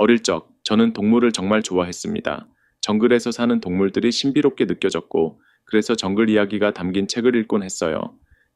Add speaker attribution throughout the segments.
Speaker 1: 어릴 적 저는 동물을 정말 좋아했습니다. 정글에서 사는 동물들이 신비롭게 느껴졌고 그래서 정글 이야기가 담긴 책을 읽곤 했어요.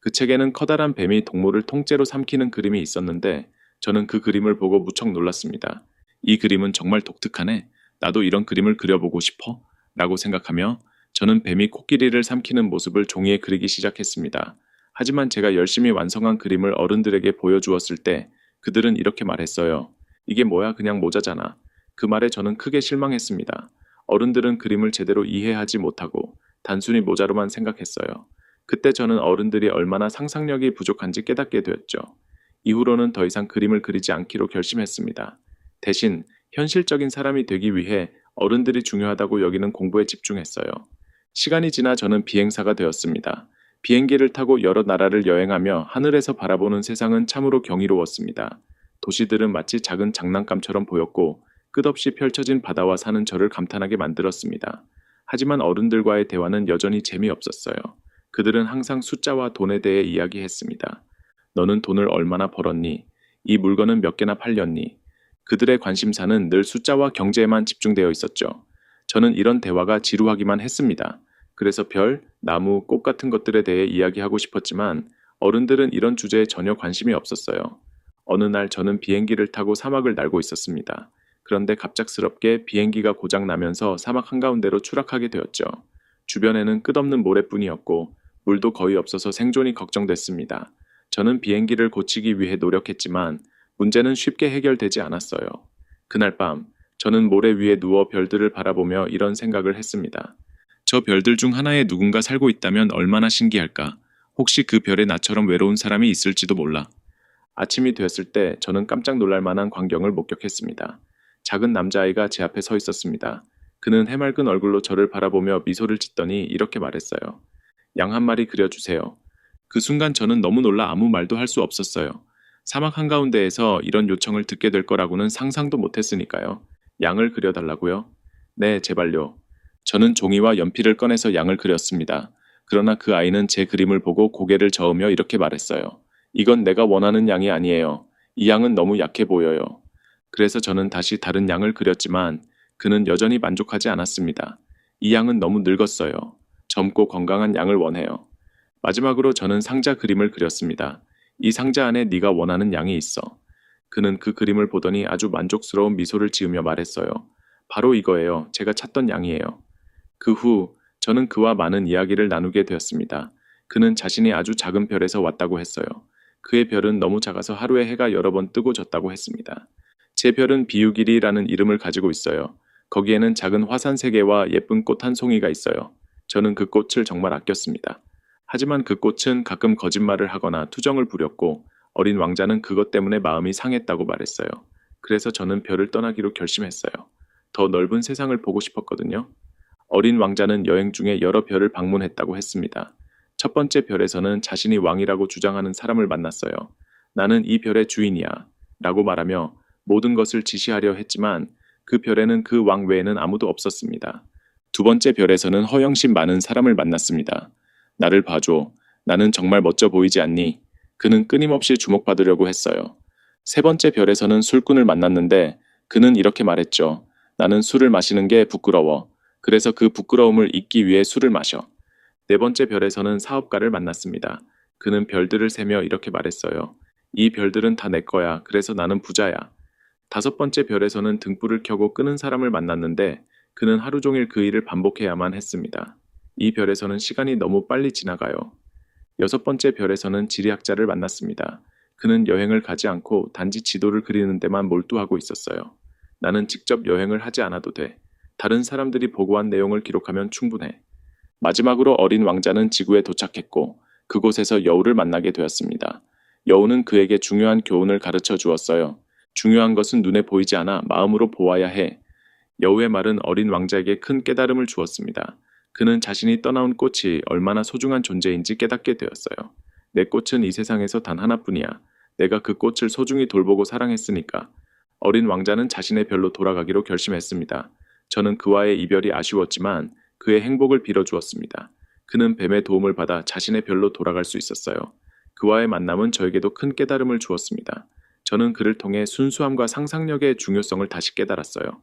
Speaker 1: 그 책에는 커다란 뱀이 동물을 통째로 삼키는 그림이 있었는데 저는 그 그림을 보고 무척 놀랐습니다. 이 그림은 정말 독특하네. 나도 이런 그림을 그려보고 싶어. 라고 생각하며 저는 뱀이 코끼리를 삼키는 모습을 종이에 그리기 시작했습니다. 하지만 제가 열심히 완성한 그림을 어른들에게 보여주었을 때 그들은 이렇게 말했어요. 이게 뭐야, 그냥 모자잖아. 그 말에 저는 크게 실망했습니다. 어른들은 그림을 제대로 이해하지 못하고 단순히 모자로만 생각했어요. 그때 저는 어른들이 얼마나 상상력이 부족한지 깨닫게 되었죠. 이후로는 더 이상 그림을 그리지 않기로 결심했습니다. 대신 현실적인 사람이 되기 위해 어른들이 중요하다고 여기는 공부에 집중했어요. 시간이 지나 저는 비행사가 되었습니다. 비행기를 타고 여러 나라를 여행하며 하늘에서 바라보는 세상은 참으로 경이로웠습니다. 도시들은 마치 작은 장난감처럼 보였고 끝없이 펼쳐진 바다와 사는 저를 감탄하게 만들었습니다. 하지만 어른들과의 대화는 여전히 재미없었어요. 그들은 항상 숫자와 돈에 대해 이야기했습니다. 너는 돈을 얼마나 벌었니? 이 물건은 몇 개나 팔렸니? 그들의 관심사는 늘 숫자와 경제에만 집중되어 있었죠. 저는 이런 대화가 지루하기만 했습니다. 그래서 별, 나무, 꽃 같은 것들에 대해 이야기하고 싶었지만 어른들은 이런 주제에 전혀 관심이 없었어요. 어느 날 저는 비행기를 타고 사막을 날고 있었습니다. 그런데 갑작스럽게 비행기가 고장 나면서 사막 한가운데로 추락하게 되었죠. 주변에는 끝없는 모래뿐이었고 물도 거의 없어서 생존이 걱정됐습니다. 저는 비행기를 고치기 위해 노력했지만 문제는 쉽게 해결되지 않았어요. 그날 밤 저는 모래 위에 누워 별들을 바라보며 이런 생각을 했습니다. 저 별들 중 하나에 누군가 살고 있다면 얼마나 신기할까? 혹시 그 별에 나처럼 외로운 사람이 있을지도 몰라. 아침이 되었을 때 저는 깜짝 놀랄 만한 광경을 목격했습니다. 작은 남자아이가 제 앞에 서 있었습니다. 그는 해맑은 얼굴로 저를 바라보며 미소를 짓더니 이렇게 말했어요. 양 한 마리 그려주세요. 그 순간 저는 너무 놀라 아무 말도 할 수 없었어요. 사막 한가운데에서 이런 요청을 듣게 될 거라고는 상상도 못했으니까요. 양을 그려달라고요? 네, 제발요. 저는 종이와 연필을 꺼내서 양을 그렸습니다. 그러나 그 아이는 제 그림을 보고 고개를 저으며 이렇게 말했어요. 이건 내가 원하는 양이 아니에요. 이 양은 너무 약해 보여요. 그래서 저는 다시 다른 양을 그렸지만 그는 여전히 만족하지 않았습니다. 이 양은 너무 늙었어요. 젊고 건강한 양을 원해요. 마지막으로 저는 상자 그림을 그렸습니다. 이 상자 안에 네가 원하는 양이 있어. 그는 그 그림을 보더니 아주 만족스러운 미소를 지으며 말했어요. 바로 이거예요. 제가 찾던 양이에요. 그 후 저는 그와 많은 이야기를 나누게 되었습니다. 그는 자신이 아주 작은 별에서 왔다고 했어요. 그의 별은 너무 작아서 하루에 해가 여러 번 뜨고 졌다고 했습니다. 제 별은 비유길이라는 이름을 가지고 있어요. 거기에는 작은 화산 3개와 예쁜 꽃 한 송이가 있어요. 저는 그 꽃을 정말 아꼈습니다. 하지만 그 꽃은 가끔 거짓말을 하거나 투정을 부렸고 어린 왕자는 그것 때문에 마음이 상했다고 말했어요. 그래서 저는 별을 떠나기로 결심했어요. 더 넓은 세상을 보고 싶었거든요. 어린 왕자는 여행 중에 여러 별을 방문했다고 했습니다. 첫 번째 별에서는 자신이 왕이라고 주장하는 사람을 만났어요. 나는 이 별의 주인이야. 라고 말하며 모든 것을 지시하려 했지만 그 별에는 그 왕 외에는 아무도 없었습니다. 두 번째 별에서는 허영심 많은 사람을 만났습니다. 나를 봐줘. 나는 정말 멋져 보이지 않니? 그는 끊임없이 주목받으려고 했어요. 세 번째 별에서는 술꾼을 만났는데 그는 이렇게 말했죠. 나는 술을 마시는 게 부끄러워. 그래서 그 부끄러움을 잊기 위해 술을 마셔. 네 번째 별에서는 사업가를 만났습니다. 그는 별들을 세며 이렇게 말했어요. 이 별들은 다 내 거야. 그래서 나는 부자야. 다섯 번째 별에서는 등불을 켜고 끄는 사람을 만났는데 그는 하루 종일 그 일을 반복해야만 했습니다. 이 별에서는 시간이 너무 빨리 지나가요. 여섯 번째 별에서는 지리학자를 만났습니다. 그는 여행을 가지 않고 단지 지도를 그리는 데만 몰두하고 있었어요. 나는 직접 여행을 하지 않아도 돼. 다른 사람들이 보고한 내용을 기록하면 충분해. 마지막으로 어린 왕자는 지구에 도착했고 그곳에서 여우를 만나게 되었습니다. 여우는 그에게 중요한 교훈을 가르쳐 주었어요. 중요한 것은 눈에 보이지 않아 마음으로 보아야 해. 여우의 말은 어린 왕자에게 큰 깨달음을 주었습니다. 그는 자신이 떠나온 꽃이 얼마나 소중한 존재인지 깨닫게 되었어요. 내 꽃은 이 세상에서 단 하나뿐이야. 내가 그 꽃을 소중히 돌보고 사랑했으니까. 어린 왕자는 자신의 별로 돌아가기로 결심했습니다. 저는 그와의 이별이 아쉬웠지만 그의 행복을 빌어주었습니다. 그는 뱀의 도움을 받아 자신의 별로 돌아갈 수 있었어요. 그와의 만남은 저에게도 큰 깨달음을 주었습니다. 저는 그를 통해 순수함과 상상력의 중요성을 다시 깨달았어요.